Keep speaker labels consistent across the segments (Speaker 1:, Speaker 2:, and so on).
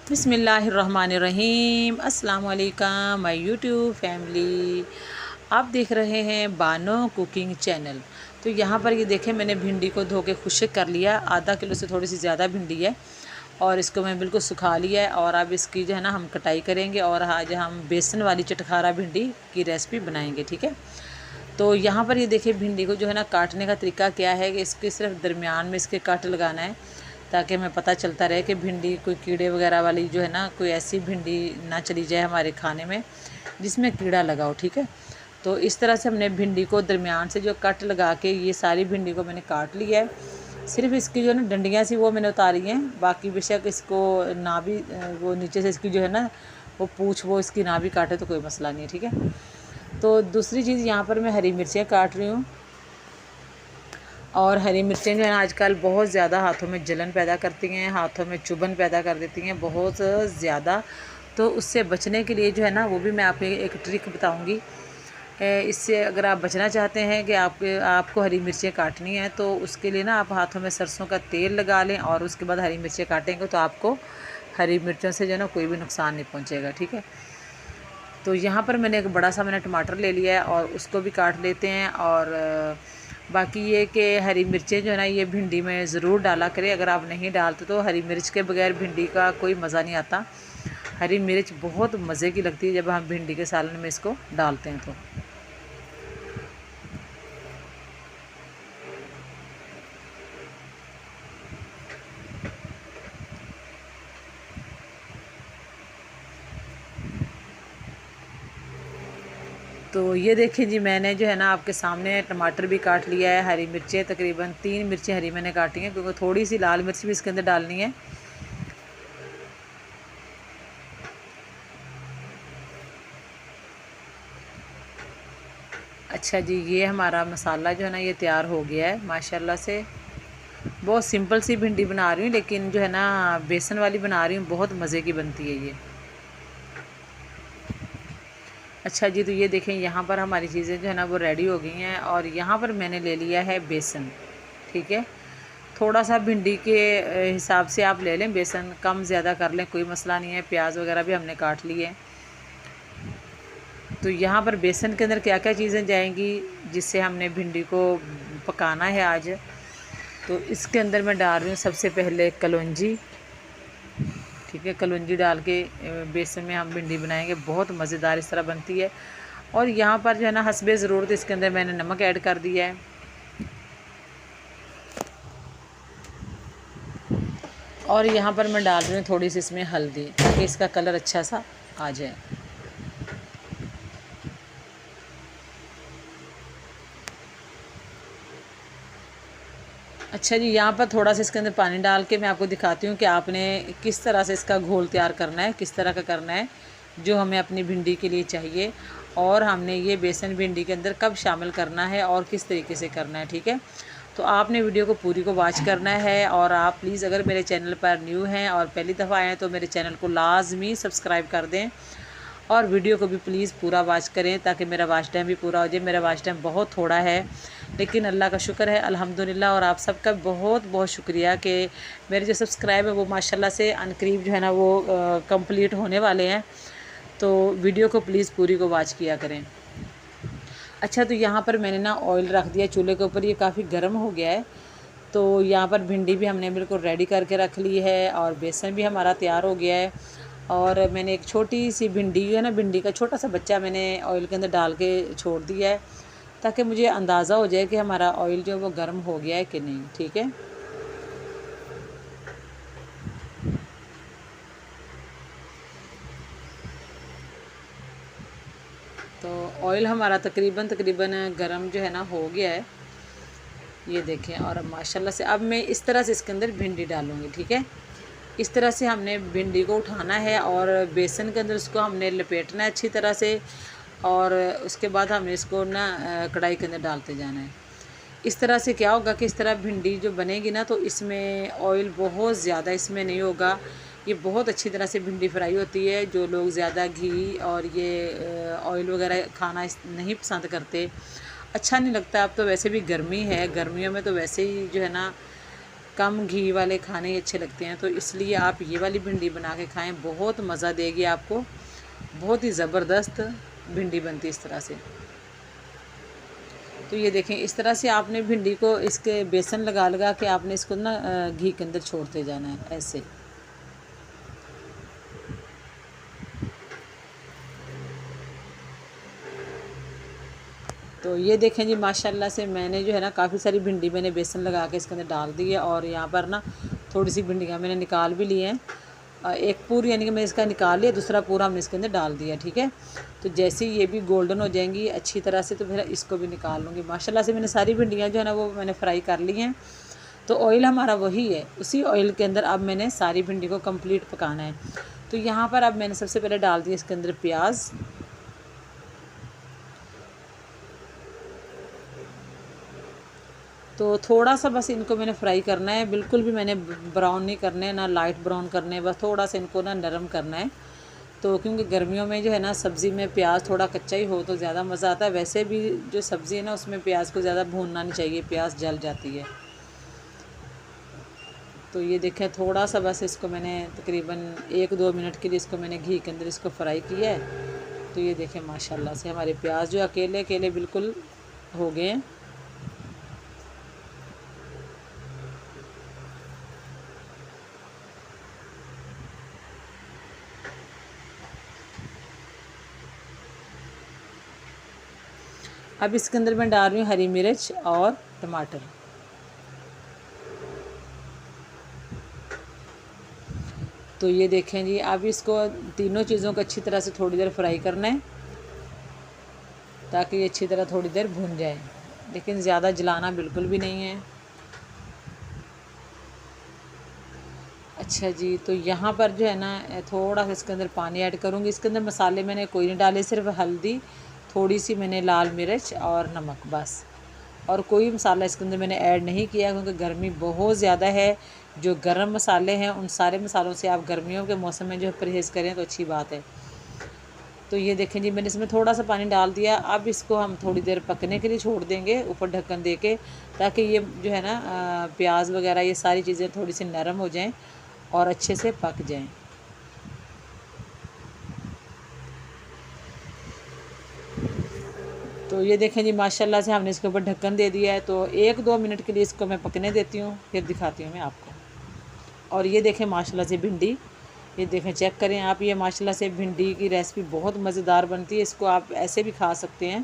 Speaker 1: बिस्मिल्लाहिर्रहमानिर्रहीम। अस्सलाम वालेकुम माय यूट्यूब फैमिली। आप देख रहे हैं बानो कुकिंग चैनल। तो यहाँ पर ये देखें, मैंने भिंडी को धो के खुश्क कर लिया। आधा किलो से थोड़ी सी ज़्यादा भिंडी है और इसको मैं बिल्कुल सुखा लिया है। और अब इसकी जो है ना हम कटाई करेंगे और आज हम बेसन वाली चटखारा भिंडी की रेसिपी बनाएंगे, ठीक है। तो यहाँ पर ये देखिए, भिंडी को जो है ना काटने का तरीका क्या है कि इसके सिर्फ दरमियान में इसके कट लगाना है, ताकि हमें पता चलता रहे कि भिंडी कोई कीड़े वगैरह वाली जो है ना, कोई ऐसी भिंडी ना चली जाए हमारे खाने में जिसमें कीड़ा लगा हो, ठीक है। तो इस तरह से हमने भिंडी को दरमियान से जो कट लगा के ये सारी भिंडी को मैंने काट लिया है। सिर्फ इसकी जो है ना डंडियाँ सी वो मैंने उतारी हैं, बाकी बेशक इसको ना भी वो नीचे से इसकी जो है ना वो पूँछ वो इसकी ना भी काटे तो कोई मसला नहीं है, ठीक है। तो दूसरी चीज़, यहाँ पर मैं हरी मिर्चियाँ काट रही हूँ। और हरी मिर्चें जो है आजकल बहुत ज़्यादा हाथों में जलन पैदा करती हैं, हाथों में चुभन पैदा कर देती हैं बहुत ज़्यादा। तो उससे बचने के लिए जो है ना, वो भी मैं आपको एक ट्रिक बताऊंगी। इससे अगर आप बचना चाहते हैं कि आपको हरी मिर्चें काटनी हैं, तो उसके लिए ना आप हाथों में सरसों का तेल लगा लें और उसके बाद हरी मिर्चें काटेंगे तो आपको हरी मिर्चों से जो है ना कोई भी नुकसान नहीं पहुँचेगा, ठीक है। तो यहाँ पर मैंने एक बड़ा सा टमाटर ले लिया है और उसको भी काट लेते हैं। और बाकी ये कि हरी मिर्चें जो है ना ये भिंडी में ज़रूर डाला करें। अगर आप नहीं डालते तो हरी मिर्च के बगैर भिंडी का कोई मज़ा नहीं आता। हरी मिर्च बहुत मज़े की लगती है जब हम भिंडी के सालन में इसको डालते हैं। तो ये देखिए जी, मैंने जो है ना आपके सामने टमाटर भी काट लिया है। हरी मिर्चें तकरीबन 3 मिर्चें हरी मैंने काटी हैं, क्योंकि थोड़ी सी लाल मिर्च भी इसके अंदर डालनी है। अच्छा जी, ये हमारा मसाला जो है ना ये तैयार हो गया है माशाल्लाह से। बहुत सिंपल सी भिंडी बना रही हूँ, लेकिन जो है ना बेसन वाली बना रही हूँ, बहुत मज़े की बनती है ये। अच्छा जी, तो ये देखें, यहाँ पर हमारी चीज़ें जो है ना वो रेडी हो गई हैं। और यहाँ पर मैंने ले लिया है बेसन, ठीक है। थोड़ा सा भिंडी के हिसाब से आप ले लें, बेसन कम ज़्यादा कर लें, कोई मसला नहीं है। प्याज वगैरह भी हमने काट लिए हैं। तो यहाँ पर बेसन के अंदर क्या क्या चीज़ें जाएंगी जिससे हमने भिंडी को पकाना है आज। तो इसके अंदर मैं डाल रही हूँ सबसे पहले कलौंजी, ठीक है। कलौंजी डाल के बेसन में हम भिंडी बनाएंगे, बहुत मज़ेदार इस तरह बनती है। और यहाँ पर जो है ना हस्बे ज़रूरत इसके अंदर मैंने नमक ऐड कर दिया है। और यहाँ पर मैं डाल रही हूँ थोड़ी सी इसमें हल्दी, ताकि इसका कलर अच्छा सा आ जाए। अच्छा जी, यहाँ पर थोड़ा सा इसके अंदर पानी डाल के मैं आपको दिखाती हूँ कि आपने किस तरह से इसका घोल तैयार करना है, किस तरह का करना है जो हमें अपनी भिंडी के लिए चाहिए। और हमने ये बेसन भिंडी के अंदर कब शामिल करना है और किस तरीके से करना है, ठीक है। तो आपने वीडियो को पूरी को वॉच करना है। और आप प्लीज़ अगर मेरे चैनल पर न्यू हैं और पहली दफ़ा आए हैं तो मेरे चैनल को लाजमी सब्सक्राइब कर दें और वीडियो को भी प्लीज़ पूरा वॉच करें, ताकि मेरा वॉच टाइम भी पूरा हो जाए। मेरा वॉच टाइम बहुत थोड़ा है, लेकिन अल्लाह का शुक्र है अल्हम्दुलिल्लाह। और आप सबका बहुत बहुत शुक्रिया कि मेरे जो सब्सक्राइब है वो माशाल्लाह से अनकरीब जो है ना वो कंप्लीट होने वाले हैं। तो वीडियो को प्लीज़ पूरी को वॉच किया करें। अच्छा, तो यहाँ पर मैंने ना ऑयल रख दिया चूल्हे के ऊपर, ये काफ़ी गर्म हो गया है। तो यहाँ पर भिंडी भी हमने बिल्कुल रेडी करके रख ली है और बेसन भी हमारा तैयार हो गया है। और मैंने एक छोटी सी भिंडी है ना, भिंडी का छोटा सा बच्चा मैंने ऑयल के अंदर डाल के छोड़ दिया है, ताकि मुझे अंदाज़ा हो जाए कि हमारा ऑयल जो है वो गर्म हो गया है कि नहीं, ठीक है। तो ऑयल हमारा तकरीबन गर्म जो है ना हो गया है, ये देखें। और माशाल्लाह से अब मैं इस तरह से इसके अंदर भिंडी डालूँगी, ठीक है। इस तरह से हमने भिंडी को उठाना है और बेसन के अंदर उसको हमने लपेटना है अच्छी तरह से। और उसके बाद हमने इसको ना कढ़ाई के अंदर डालते जाना है। इस तरह से क्या होगा कि इस तरह भिंडी जो बनेगी ना, तो इसमें ऑयल बहुत ज़्यादा इसमें नहीं होगा। ये बहुत अच्छी तरह से भिंडी फ्राई होती है। जो लोग ज़्यादा घी और ये ऑयल वगैरह खाना नहीं पसंद करते, अच्छा नहीं लगता। अब तो वैसे भी गर्मी है, गर्मियों में तो वैसे ही जो है ना कम घी वाले खाने ही अच्छे लगते हैं, तो इसलिए आप ये वाली भिंडी बना के खाएं, बहुत मज़ा देगी आपको। बहुत ही ज़बरदस्त भिंडी बनती है इस तरह से। तो ये देखें, इस तरह से आपने भिंडी को इसके बेसन लगा लगा के आपने इसको ना घी के अंदर छोड़ते जाना है ऐसे। तो ये देखें जी, माशाल्लाह से मैंने जो है ना काफ़ी सारी भिंडी मैंने बेसन लगा के इसके अंदर डाल दी है। और यहाँ पर ना थोड़ी सी भिंडियाँ मैंने निकाल भी ली हैं। एक पूरी यानी कि मैं इसका निकाल लिया, दूसरा पूरा हमने इसके अंदर डाल दिया, ठीक है। तो जैसे ही ये भी गोल्डन हो जाएंगी अच्छी तरह से, तो फिर इसको भी निकाल लूँगी। माशाल्लाह से मैंने सारी भिंडियाँ जो है ना वो मैंने फ्राई कर ली हैं। तो ऑयल हमारा वही है, उसी ऑयल के अंदर अब मैंने सारी भिंडी को कंप्लीट पकाना है। तो यहाँ पर अब मैंने सबसे पहले डाल दिया इसके अंदर प्याज। तो थोड़ा सा बस इनको मैंने फ्राई करना है, बिल्कुल भी मैंने ब्राउन नहीं करने, ना लाइट ब्राउन करने, बस थोड़ा सा इनको ना नरम करना है। तो क्योंकि गर्मियों में जो है ना सब्ज़ी में प्याज थोड़ा कच्चा ही हो तो ज़्यादा मज़ा आता है। वैसे भी जो सब्ज़ी है ना उसमें प्याज को ज़्यादा भूनना नहीं चाहिए, प्याज जल जाती है। तो ये देखें, थोड़ा सा बस इसको मैंने तकरीबन 1-2 मिनट के लिए इसको मैंने घी के अंदर इसको फ्राई किया है। तो ये देखें माशाल्लाह से हमारे प्याज जो अकेले अकेले बिल्कुल हो गए हैं। अब इसके अंदर मैं डाल रही हूँ हरी मिर्च और टमाटर। तो ये देखें जी, अब इसको तीनों चीज़ों को अच्छी तरह से थोड़ी देर फ्राई करना है ताकि ये अच्छी तरह थोड़ी देर भून जाए, लेकिन ज़्यादा जलाना बिल्कुल भी नहीं है। अच्छा जी, तो यहाँ पर जो है ना थोड़ा सा इसके अंदर पानी ऐड करूँगी। इसके अंदर मसाले मैंने कोई नहीं डाले, सिर्फ हल्दी, थोड़ी सी मैंने लाल मिर्च और नमक, बस। और कोई मसाला इसके अंदर मैंने ऐड नहीं किया क्योंकि गर्मी बहुत ज़्यादा है। जो गरम मसाले हैं उन सारे मसालों से आप गर्मियों के मौसम में जो है परहेज़ करें तो अच्छी बात है। तो ये देखें जी, मैंने इसमें थोड़ा सा पानी डाल दिया। अब इसको हम थोड़ी देर पकने के लिए छोड़ देंगे ऊपर ढक्कन दे के, ताकि ये जो है ना प्याज वगैरह ये सारी चीज़ें थोड़ी सी नरम हो जाएं और अच्छे से पक जाएं। तो ये देखें जी, माशाल्लाह से हमने इसके ऊपर ढक्कन दे दिया है। तो 1-2 मिनट के लिए इसको मैं पकने देती हूँ, फिर दिखाती हूँ मैं आपको। और ये देखें माशाल्लाह से भिंडी, ये देखें, चेक करें आप, ये माशाल्लाह से भिंडी की रेसिपी बहुत मज़ेदार बनती है। इसको आप ऐसे भी खा सकते हैं,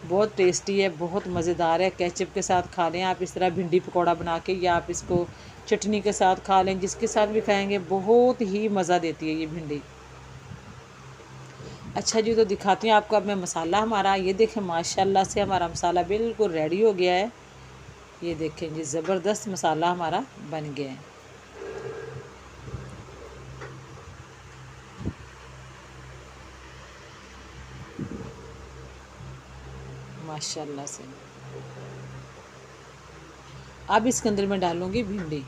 Speaker 1: बहुत टेस्टी है, बहुत मज़ेदार है। केचप के साथ खा लें आप इस तरह भिंडी पकौड़ा बना के, या आप इसको चटनी के साथ खा लें, जिसके साथ भी खाएँगे बहुत ही मज़ा देती है ये भिंडी। अच्छा जी, तो दिखाती हूँ आपको अब मैं मसाला हमारा। ये देखें माशाल्लाह से हमारा मसाला बिल्कुल रेडी हो गया है। ये देखें जी, ज़बरदस्त मसाला हमारा बन गया है माशाल्लाह से। अब इसके अंदर मैं डालूँगी भिंडी,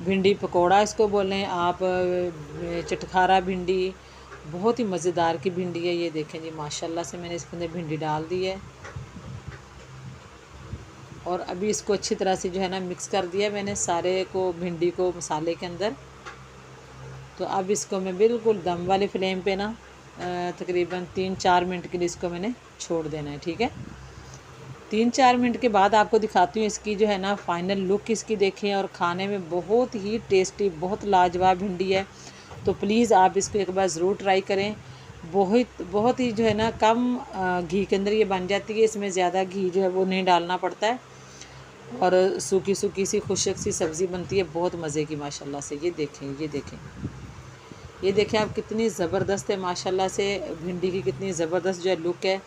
Speaker 1: भिंडी पकोड़ा इसको बोलें आप, चटखारा भिंडी, बहुत ही मज़ेदार की भिंडी है। ये देखें जी माशाल्लाह से मैंने इसके अंदर भिंडी डाल दी है और अभी इसको अच्छी तरह से जो है ना मिक्स कर दिया मैंने सारे को, भिंडी को मसाले के अंदर। तो अब इसको मैं बिल्कुल दम वाले फ्लेम पे ना तकरीबन 3-4 मिनट के लिए इसको मैंने छोड़ देना है, ठीक है। 3-4 मिनट के बाद आपको दिखाती हूँ इसकी जो है ना फाइनल लुक इसकी, देखें। और खाने में बहुत ही टेस्टी, बहुत लाजवाब भिंडी है। तो प्लीज़ आप इसको एक बार ज़रूर ट्राई करें। बहुत बहुत ही जो है ना कम घी के अंदर ये बन जाती है, इसमें ज़्यादा घी जो है वो नहीं डालना पड़ता है और सूखी सूखी सी खुशक सी सब्ज़ी बनती है, बहुत मज़े की माशाल्लाह से। ये देखें, ये देखें, ये देखें आप, कितनी ज़बरदस्त है माशाल्लाह से भिंडी की, कितनी ज़बरदस्त जो है लुक है।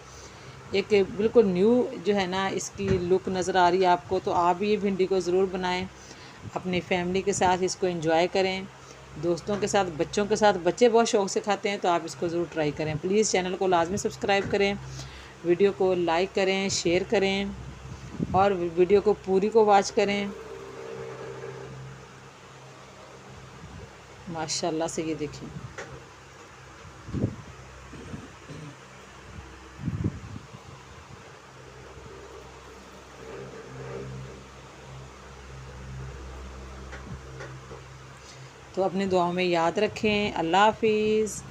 Speaker 1: एक बिल्कुल न्यू जो है ना इसकी लुक नज़र आ रही है आपको। तो आप ये भिंडी को ज़रूर बनाएं, अपनी फैमिली के साथ इसको एंजॉय करें, दोस्तों के साथ, बच्चों के साथ। बच्चे बहुत शौक़ से खाते हैं, तो आप इसको ज़रूर ट्राई करें। प्लीज़ चैनल को लाजमी सब्सक्राइब करें, वीडियो को लाइक करें, शेयर करें और वीडियो को पूरी को वॉच करें माशाल्लाह से। ये देखें, तो अपनी दुआओं में याद रखें। अल्लाह हाफिज़।